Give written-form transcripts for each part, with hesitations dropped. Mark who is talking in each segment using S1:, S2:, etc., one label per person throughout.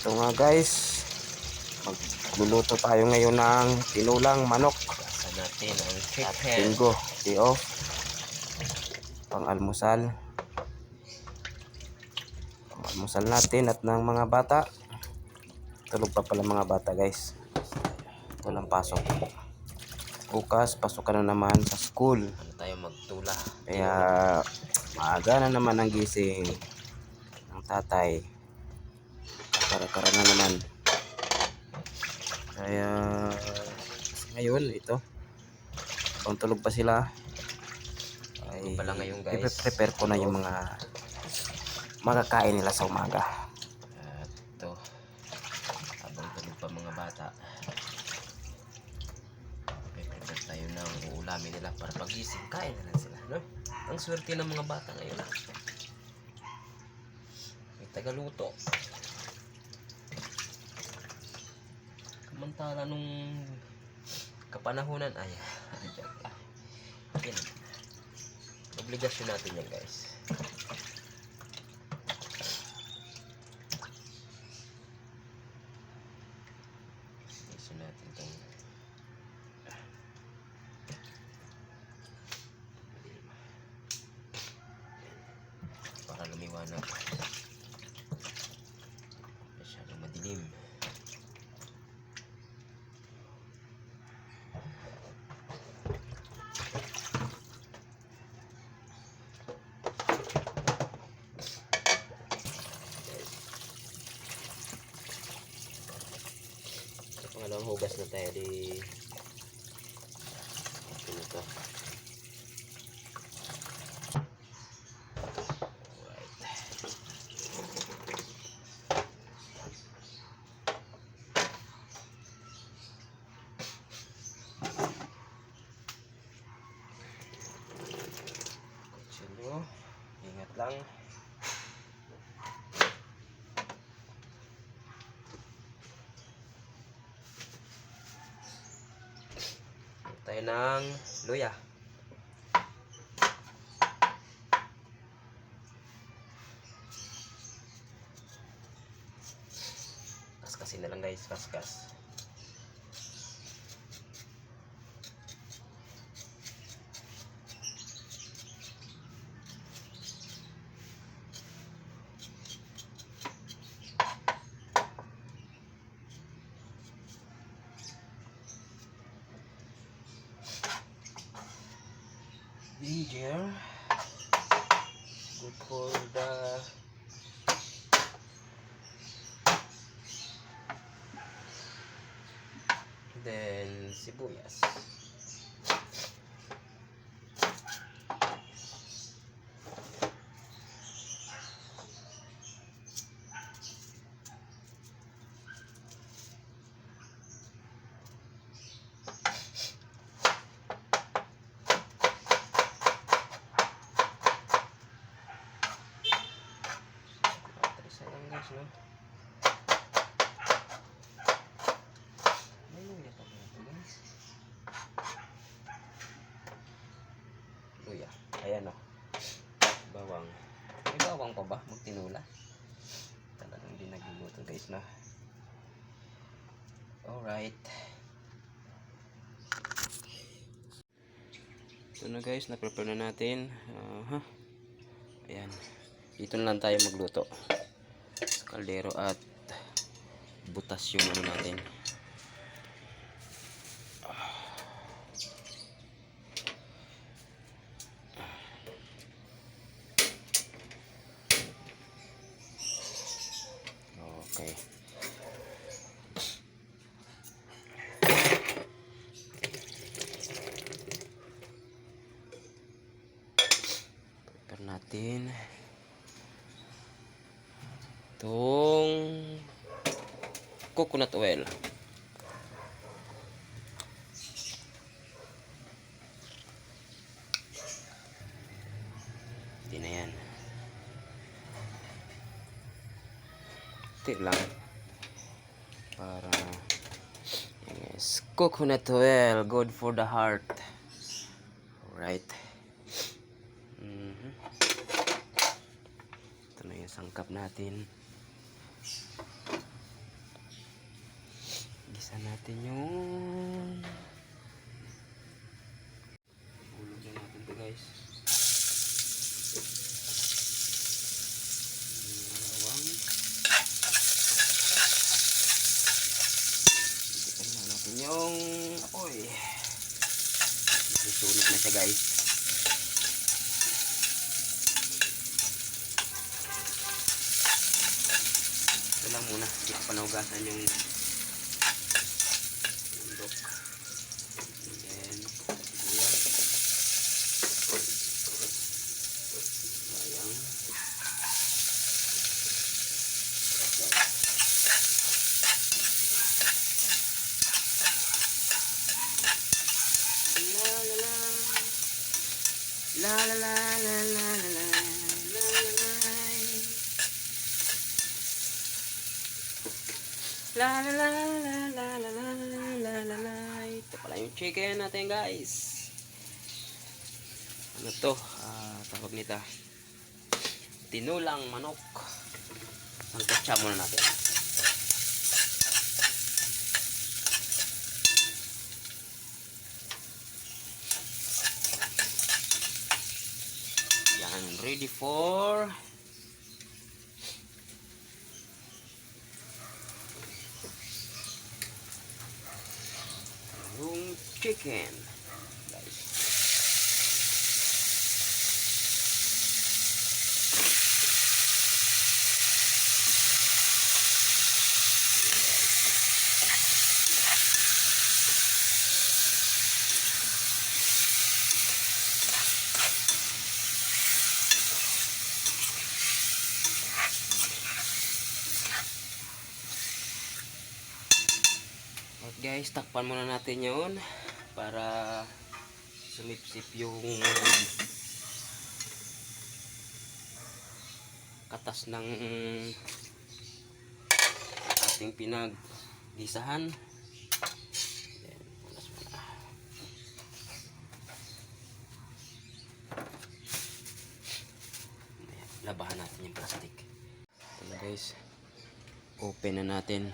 S1: Ito nga guys, magluluto tayo ngayon ng tinulang manok.
S2: Gasa natin ang
S1: At
S2: chicken.
S1: linggo, day off, pang almusal. Pang almusal natin at ng mga bata. Tulog pa pala mga bata guys. Walang pasok. Bukas, pasok ka na naman sa school.
S2: Ano tayo magtula?
S1: Kaya maaga na naman ang gising ng tatay. Kara-kara na naman. Kaya ngayon ito, kung tulog pa sila, ay
S2: pala ngayon guys.
S1: prepare ko na yung mga makakain nila sa umaga.
S2: At ito, habang tulog pa mga bata, prepare tayo ng uulamin nila para pagising. Kain na lang sila, no? Ang swerte ng mga bata ngayon, ha? May tagaluto. Samantala nung kapanahunan, ay, yan. Obligasyon natin yan guys. Iso natin itong para lumiwanag. Masyadong madilim. Pangalawang hugas na tayo di ito. Kutsilo, ingat lang. Tayo ng luya. Kaskasin na lang guys, kaskas. Ginger, good for the then sibuyas. Isa lang guys, no? May luya pa ba ito guys? Luya, ayan o. Bawang. May bawang pa ba? Magtinula. Talagang hindi nagluluto guys, na. Alright. Ito na guys, na-prepare na natin. Ayan. Dito na lang tayo magluto. Sa kaldero at butas yung ano natin. Okay. Prepare natin itong coconut oil. Hindi na yan. Ito lang. Para yes, coconut oil, good for the heart. Alright. Ito na yung sangkap natin. Isa natin yung ulog na natin to guys. Bawang. Ikan na natin yung apoy. Susulit na siya guys. Ito lang muna. Hindi ko panugasan yung bundok. And then, sibuyas. Sayang. La la la. La la la la la la. La la la. La la la la la la la la la la. Ito pala yung chicken natin guys. Ano to? Tawag nito. Tinulang manok. Sangkotsa muna natin. Yan, ready for yung chicken guys. At guys, takpan muna natin yun para sumipsip yung katas ng ating pinaggisahan. Then, punas muna. Labahan natin yung plastic. Ayan guys, open na natin.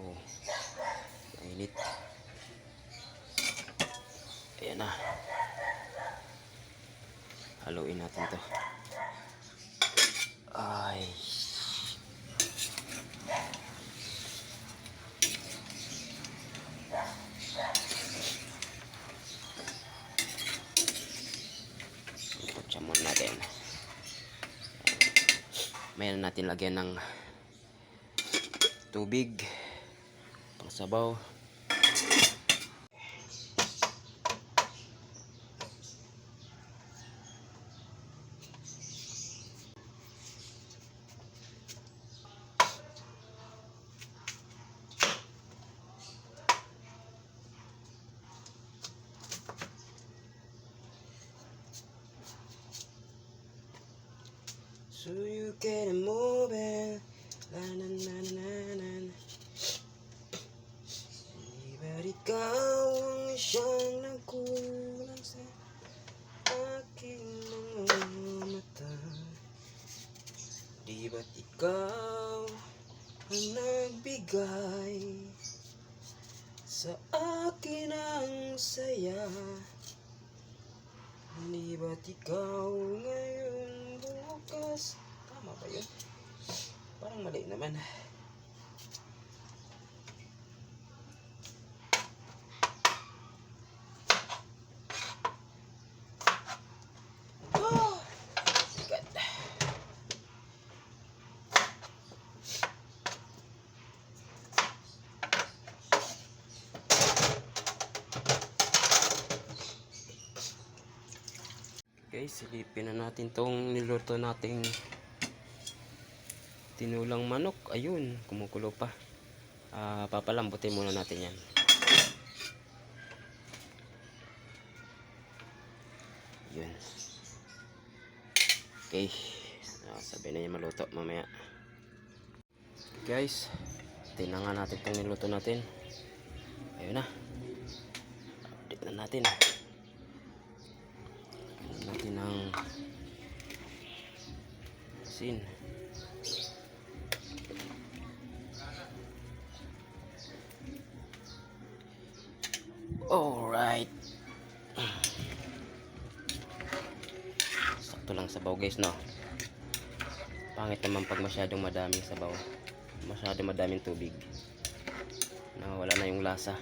S2: Oh, mainit. Ayan na. Haluin natin to. Ay. Ikutsa muna natin. Mayroon natin lagyan ng tubig pang sabaw. So you get a mobile. La na na na na. Ba't ikaw ang siyang nagkulang sa aking mga mata? Di ba't ikaw ang nagbigay sa akin ang saya? Di ba't ikaw ngayon bukas? Tama ba yun? Parang mali naman. Guys, silipin na natin tong niluto nating tinulang manok. Ayun, kumukulo pa. Papalambutin muna natin yan. Yun. Okay. Sabi na yung maluto mamaya. Guys, tinangan natin tong niluto natin. Ayun na. Update na natin. Natin ng asin. Alright. Sakto lang sabaw guys, no? Pangit naman pag masyadong madaming sabaw. Masyadong madaming tubig. Nawala na yung lasa.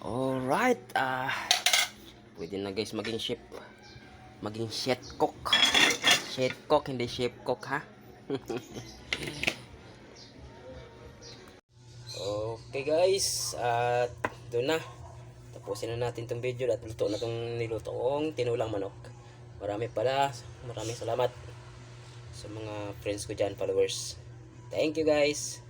S2: Alright. Pwede na guys maging chef. Maging chef cook. Chef cook, hindi chef cook ha. Okay guys, at doon na. Tapusin na natin tong video at luto na tong niluto kong tinulang manok. Maraming salamat sa mga friends ko dyan, followers. Thank you guys.